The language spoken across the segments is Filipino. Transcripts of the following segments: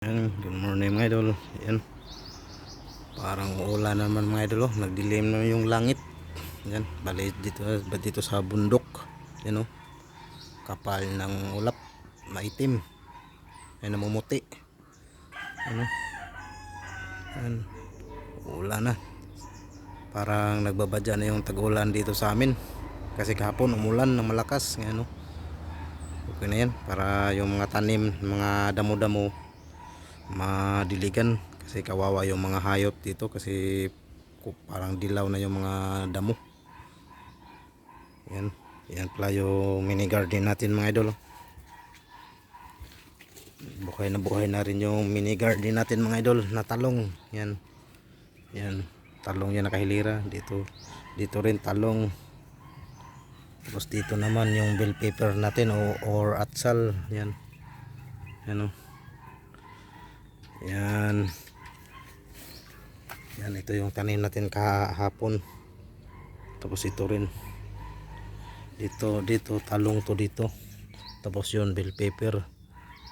Yan, good morning mga idol. Yan, parang ulan naman mga idol, oh. Nagdilim na yung langit. Yan, bali dito sa bundok. Yan, oh. Kapal ng ulap, maitim. Yan, namumuti. Yan, oh. Yan, ulan na. Parang nagbabadya na yung tag-ulan dito sa amin. Kasi kahapon umulan ng malakas. Yan, oh. Okay na yan, para yung mga tanim, mga damo-damo madiligan, kasi kawawa yung mga hayop dito kasi parang dilaw na yung mga damo. Yan, yan pala yung mini garden natin mga idol. Buhay na rin yung mini garden natin mga idol na talong. Yan, yan talong yan, nakahilira dito. Dito rin talong. Tapos dito naman yung bell pepper natin or atsal. Yan, yan, oh. Yan. Yan, ito yung tanim natin kahapon. Tapos ito rin. Dito talong to dito. Tapos yun bell pepper.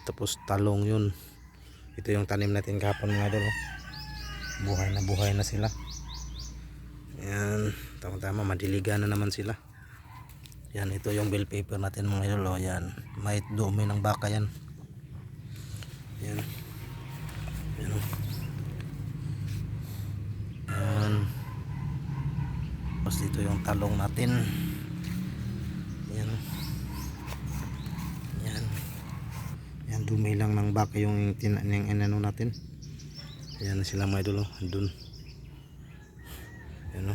Tapos talong yun. Ito yung tanim natin kahapon mga idol. Buhay na sila. Yan, tama-tama, madiligan na naman sila. Yan, ito yung bell pepper natin mga idol. Yan, may dumi ng baka yan. Yan. Yan, yan. Tapos dito yung talong natin. Yan. Yan. Yan, dumi lang ng baka yung inano natin. Yan sila mga idol, dun. Yan,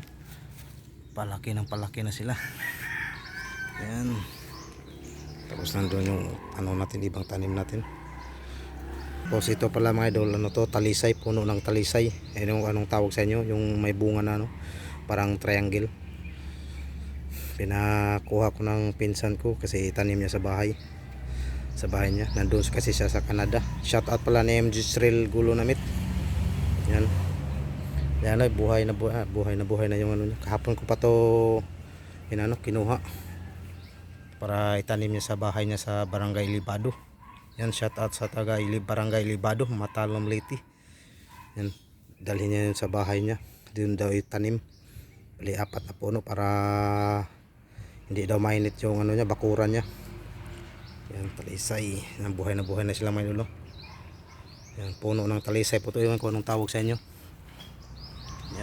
palaki na sila. Yan. Tapos nandun yung ano natin, ibang tanim natin. Tapos ito pala mga idol, ano to, talisay, puno ng talisay. Yung anong tawag sa inyo, yung may bunga na ano, parang triangle. Pinakuha ko ng pinsan ko kasi itanim niya sa bahay. Sa bahay niya, nandun kasi siya sa Canada. Shout out pala ni MG Sril Gulo Namit. Yan. Yan ay buhay na yung ano niya. Kahapon ko pa to kinuha para itanim niya sa bahay niya sa Barangay Libado. Yan, shout out sa taga Barangay Libado, Matalom Leyte. Yan, dalhin niya yun sa bahay niya. Doon daw itanim. Bali 4 na puno para hindi daw mainit yung ano niya, bakuran niya. Yan, talisay. Yan, buhay na sila mga idol. Yan, puno ng talisay po ito, yung kung anong tawag sa inyo.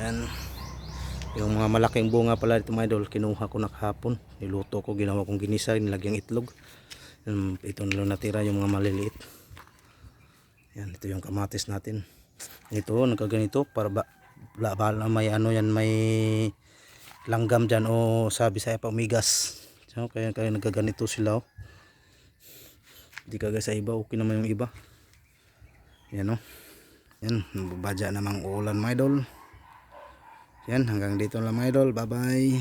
Yan, yung mga malaking bunga pala dito mga idol, kinuha ko na kahapon. Niluto ko, ginawa kong ginisa, nilagyang itlog. Ito na lang natira yung mga maliliit. Yan, ito yung kamatis natin. Ito, nagkaganito para bala may ano yan, may langgam dyan o sabi sa pa umigas. So, kaya nagkaganito sila. Hindi kagaya sa iba, okay naman yung iba. Yan, oh. Yan, babadya namang ulan mga idol. Yan, hanggang dito lang mga idol. Bye bye.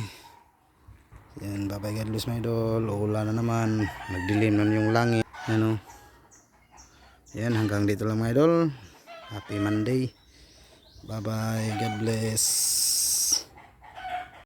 Yan, bye bye, God bless mga idol. Ulan na naman, nagdilim na yung langit. Yan, oh. Yan, hanggang dito lang mga idol. Happy Monday. Bye bye, God bless.